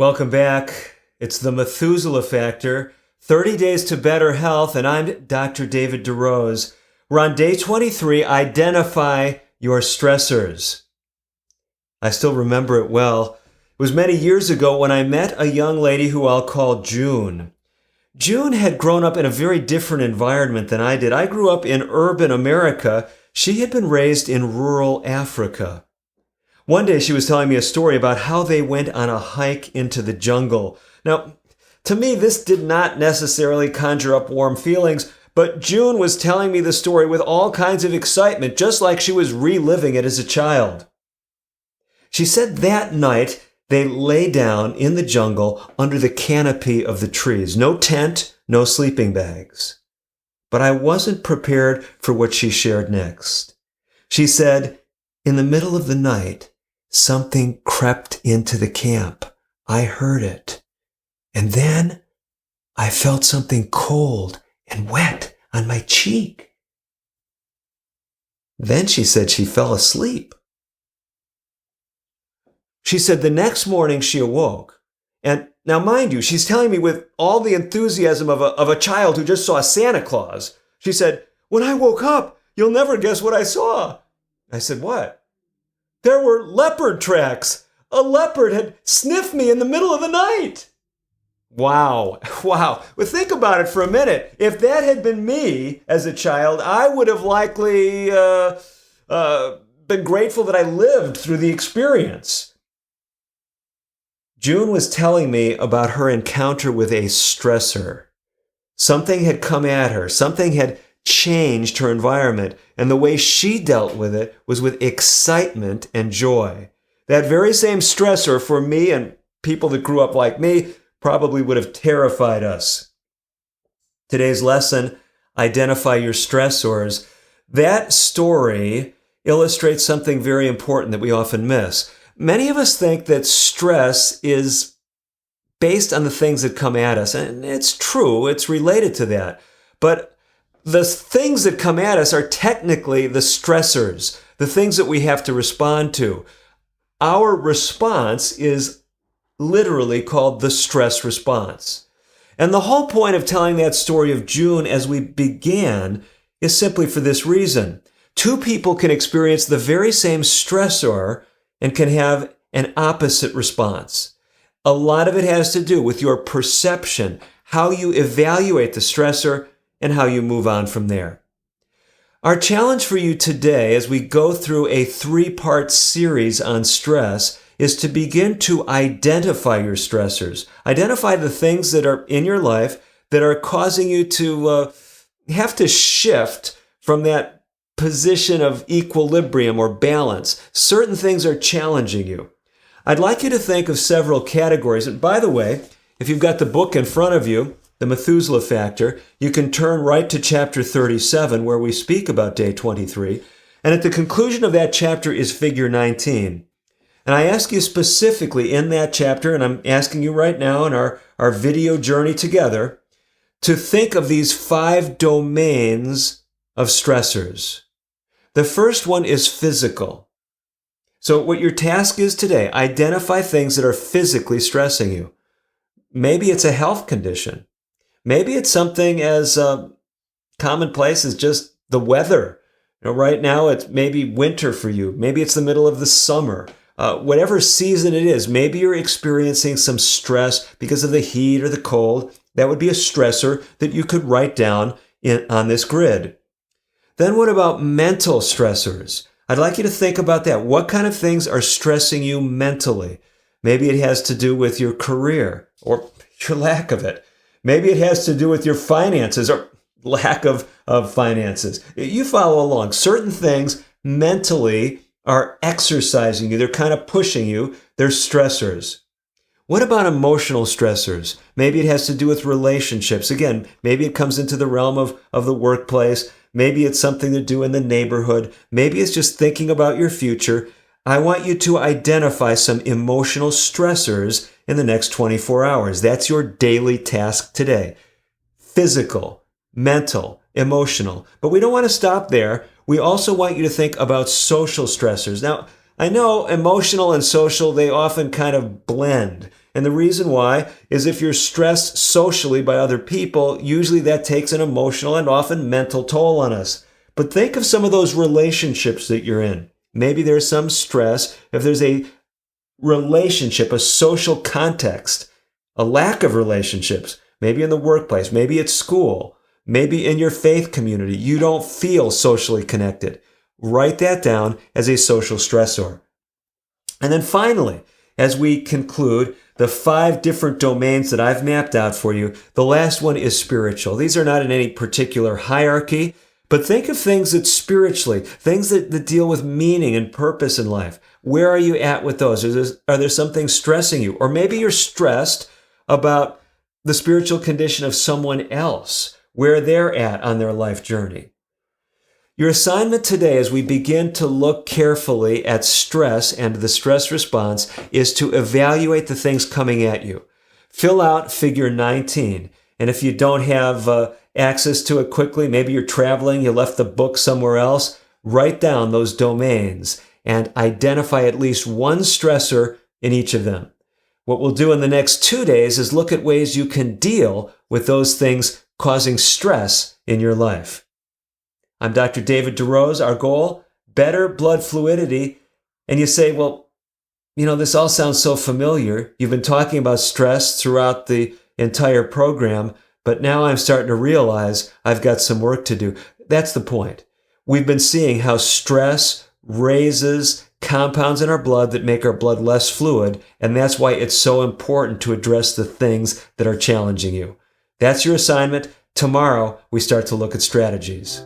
Welcome back. It's the Methuselah Factor, 30 Days to Better Health, and I'm Dr. David DeRose. We're on day 23, Identify Your Stressors. I still remember it well. It was many years ago when I met a young lady who I'll call June. June had grown up in a very different environment than I did. I grew up in urban America. She had been raised in rural Africa. One day she was telling me a story about how they went on a hike into the jungle. Now, to me, this did not necessarily conjure up warm feelings, but June was telling me the story with all kinds of excitement, just like she was reliving it as a child. She said that night they lay down in the jungle under the canopy of the trees. No tent, no sleeping bags. But I wasn't prepared for what she shared next. She said, in the middle of the night, something crept into the camp. I heard it. And then I felt something cold and wet on my cheek. Then she said she fell asleep. She said the next morning she awoke. And now, mind you, she's telling me with all the enthusiasm of a child who just saw Santa Claus. She said, when I woke up, you'll never guess what I saw. I said, what? There were leopard tracks. A leopard had sniffed me in the middle of the night. Wow. Well, think about it for a minute. If that had been me as a child, I would have likely been grateful that I lived through the experience. June was telling me about her encounter with a stressor. Something had come at her. Something had changed her environment, and the way she dealt with it was with excitement and joy. That very same stressor for me and people that grew up like me probably would have terrified us. Today's lesson, Identify Your Stressors. That story illustrates something very important that we often miss. Many of us think that stress is based on the things that come at us, and it's true, it's related to that. But the things that come at us are technically the stressors, the things that we have to respond to. Our response is literally called the stress response. And the whole point of telling that story of June as we began is simply for this reason. Two people can experience the very same stressor and can have an opposite response. A lot of it has to do with your perception, how you evaluate the stressor, and how you move on from there. Our challenge for you today as we go through a 3-part series on stress is to begin to identify your stressors. Identify the things that are in your life that are causing you to have to shift from that position of equilibrium or balance. Certain things are challenging you. I'd like you to think of several categories. And by the way, if you've got the book in front of you, The Methuselah Factor, you can turn right to chapter 37 where we speak about day 23. And at the conclusion of that chapter is figure 19. And I ask you specifically in that chapter, and I'm asking you right now in our video journey together, to think of these 5 domains of stressors. The first one is physical. So what your task is today, identify things that are physically stressing you. Maybe it's a health condition. Maybe it's something as commonplace as just the weather. Right now it's maybe winter for you. Maybe it's the middle of the summer. Whatever season it is, maybe you're experiencing some stress because of the heat or the cold. That would be a stressor that you could write down on this grid. Then what about mental stressors? I'd like you to think about that. What kind of things are stressing you mentally? Maybe it has to do with your career or your lack of it. Maybe it has to do with your finances or lack of finances. You follow along. Certain things mentally are exercising you. They're kind of pushing you. They're stressors. What about emotional stressors? Maybe it has to do with relationships. Again, maybe it comes into the realm of the workplace. Maybe it's something to do in the neighborhood. Maybe it's just thinking about your future. I want you to identify some emotional stressors in the next 24 hours. That's your daily task today. Physical, mental, emotional. But we don't want to stop there. We also want you to think about social stressors. Now, I know emotional and social, they often kind of blend. And the reason why is if you're stressed socially by other people, usually that takes an emotional and often mental toll on us. But think of some of those relationships that you're in. Maybe there's some stress if there's a relationship, a social context, a lack of relationships, maybe in the workplace, maybe at school, maybe in your faith community. You don't feel socially connected. Write that down as a social stressor. And then finally, as we conclude, the 5 different domains that I've mapped out for you, the last one is spiritual. These are not in any particular hierarchy, but think of things that spiritually, things that deal with meaning and purpose in life. Where are you at with those? Are there some things stressing you? Or maybe you're stressed about the spiritual condition of someone else, where they're at on their life journey. Your assignment today, as we begin to look carefully at stress and the stress response, is to evaluate the things coming at you. Fill out figure 19. And if you don't have access to it quickly, maybe you're traveling, you left the book somewhere else, write down those domains and identify at least one stressor in each of them. What we'll do in the next 2 days is look at ways you can deal with those things causing stress in your life. I'm Dr. David DeRose. Our goal, better blood fluidity. And you say, well, this all sounds so familiar. You've been talking about stress throughout the entire program, but now I'm starting to realize I've got some work to do. That's the point. We've been seeing how stress raises compounds in our blood that make our blood less fluid, and that's why it's so important to address the things that are challenging you. That's your assignment. Tomorrow, we start to look at strategies.